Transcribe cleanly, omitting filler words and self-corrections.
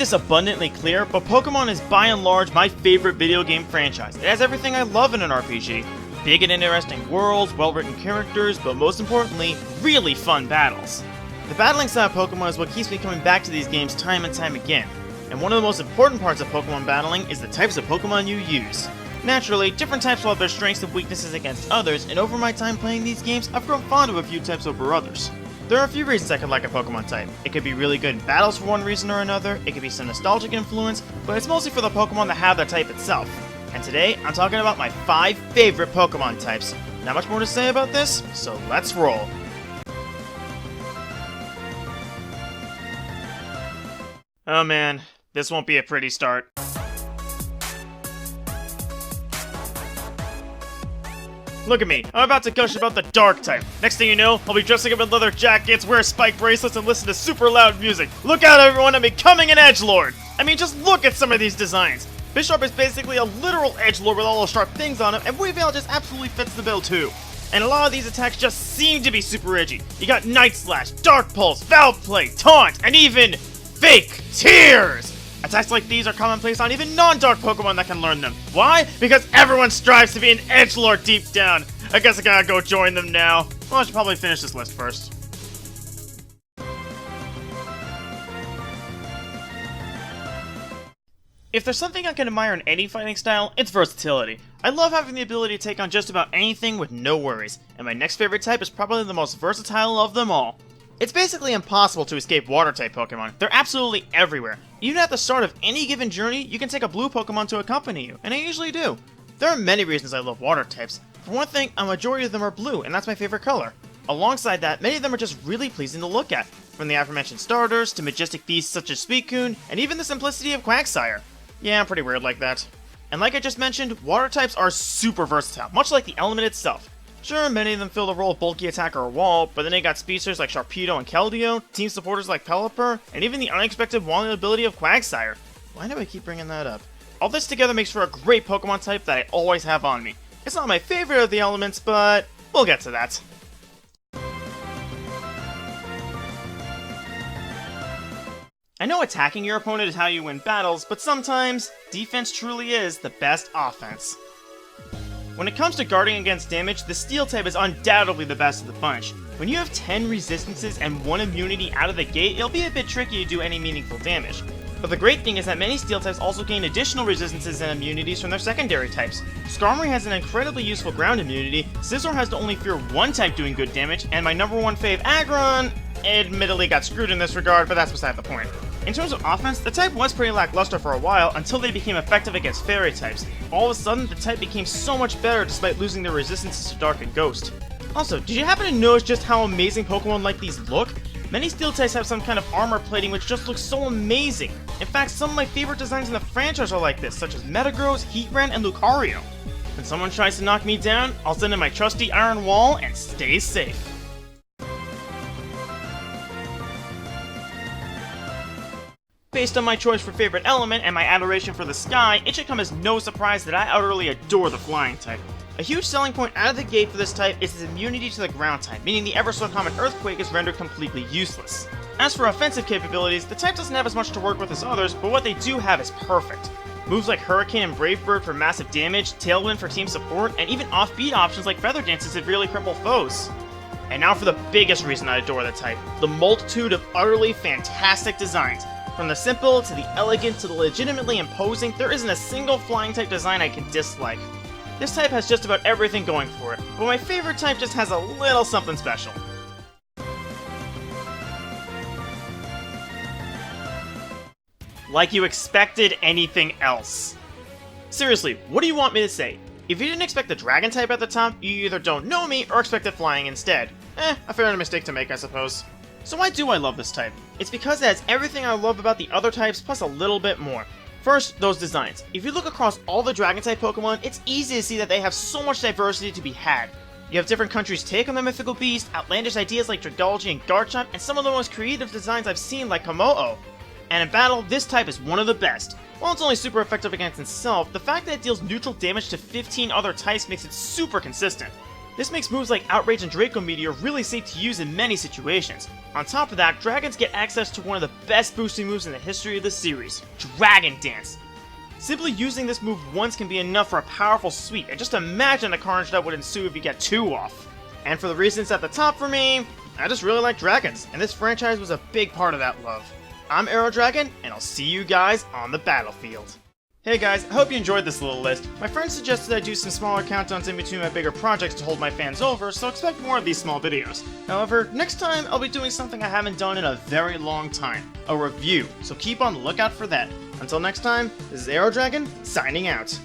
this abundantly clear, but Pokemon is by and large my favorite video game franchise. It has everything I love in an RPG. Big and interesting worlds, well-written characters, but most importantly, really fun battles. The battling style of Pokemon is what keeps me coming back to these games time and time again. And one of the most important parts of Pokemon battling is the types of Pokemon you use. Naturally, different types will have their strengths and weaknesses against others, and over my time playing these games, I've grown fond of a few types over others. There are a few reasons I could like a Pokemon type. It could be really good in battles for one reason or another, it could be some nostalgic influence, but it's mostly for the Pokemon that have that type itself. And today, I'm talking about my 5 favorite Pokemon types. Not much more to say about this, so let's roll. Oh man, this won't be a pretty start. Look at me, I'm about to gush about the Dark type. Next thing you know, I'll be dressing up in leather jackets, wear spike bracelets, and listen to super loud music. Look out everyone, I'm becoming an edgelord! I mean, just look at some of these designs. Bisharp is basically a literal edgelord with all those sharp things on him, and Weavile just absolutely fits the bill too. And a lot of these attacks just seem to be super edgy. You got Night Slash, Dark Pulse, Foul Play, Taunt, and even Fake Tears! Attacks like these are commonplace on even non-dark Pokemon that can learn them. Why? Because everyone strives to be an edgelord deep down. I guess I gotta go join them now. Well, I should probably finish this list first. If there's something I can admire in any fighting style, it's versatility. I love having the ability to take on just about anything with no worries, and my next favorite type is probably the most versatile of them all. It's basically impossible to escape Water-type Pokemon. They're absolutely everywhere. Even at the start of any given journey, you can take a blue Pokemon to accompany you, and I usually do. There are many reasons I love Water types. For one thing, a majority of them are blue, and that's my favorite color. Alongside that, many of them are just really pleasing to look at, from the aforementioned starters, to majestic beasts such as Suicune, and even the simplicity of Quagsire. Yeah, I'm pretty weird like that. And like I just mentioned, Water types are super versatile, much like the element itself. Sure, many of them fill the role of bulky attacker or wall, but then they got speedsters like Sharpedo and Keldeo, team supporters like Pelipper, and even the unexpected walling ability of Quagsire. Why do I keep bringing that up? All this together makes for a great Pokemon type that I always have on me. It's not my favorite of the elements, but we'll get to that. I know attacking your opponent is how you win battles, but sometimes, defense truly is the best offense. When it comes to guarding against damage, the Steel type is undoubtedly the best of the bunch. When you have 10 resistances and 1 immunity out of the gate, it'll be a bit tricky to do any meaningful damage. But the great thing is that many Steel types also gain additional resistances and immunities from their secondary types. Skarmory has an incredibly useful ground immunity, Scizor has to only fear 1 type doing good damage, and my number 1 fave Aggron admittedly got screwed in this regard, but that's beside the point. In terms of offense, the type was pretty lackluster for a while until they became effective against fairy types. All of a sudden, the type became so much better despite losing their resistances to Dark and Ghost. Also, did you happen to notice just how amazing Pokemon like these look? Many Steel types have some kind of armor plating which just looks so amazing. In fact, some of my favorite designs in the franchise are like this, such as Metagross, Heatran, and Lucario. When someone tries to knock me down, I'll send in my trusty Iron Wall and stay safe. Based on my choice for favorite element and my adoration for the sky, it should come as no surprise that I utterly adore the flying type. A huge selling point out of the gate for this type is its immunity to the ground type, meaning the ever so common Earthquake is rendered completely useless. As for offensive capabilities, the type doesn't have as much to work with as others, but what they do have is perfect. Moves like Hurricane and Brave Bird for massive damage, Tailwind for team support, and even offbeat options like Feather Dance to severely cripple foes. And now for the biggest reason I adore the type, the multitude of utterly fantastic designs. From the simple, to the elegant, to the legitimately imposing, there isn't a single flying type design I can dislike. This type has just about everything going for it, but my favorite type just has a little something special. Like you expected anything else. Seriously, what do you want me to say? If you didn't expect the Dragon type at the top, you either don't know me or expected flying instead. A fair enough mistake to make, I suppose. So why do I love this type? It's because it has everything I love about the other types, plus a little bit more. First, those designs. If you look across all the Dragon-type Pokemon, it's easy to see that they have so much diversity to be had. You have different countries' take on the mythical beast, outlandish ideas like Dragalge and Garchomp, and some of the most creative designs I've seen like Kommo-o. And in battle, this type is one of the best. While it's only super effective against itself, the fact that it deals neutral damage to 15 other types makes it super consistent. This makes moves like Outrage and Draco Meteor really safe to use in many situations. On top of that, dragons get access to one of the best boosting moves in the history of the series, Dragon Dance. Simply using this move once can be enough for a powerful sweep, and just imagine the carnage that would ensue if you get 2 off. And for the reasons at the top for me, I just really like dragons, and this franchise was a big part of that love. I'm AeroDragon, and I'll see you guys on the battlefield. Hey guys, I hope you enjoyed this little list. My friends suggested I do some smaller countdowns in between my bigger projects to hold my fans over, so expect more of these small videos. However, next time I'll be doing something I haven't done in a very long time, a review, so keep on the lookout for that. Until next time, this is AeroDragon, signing out.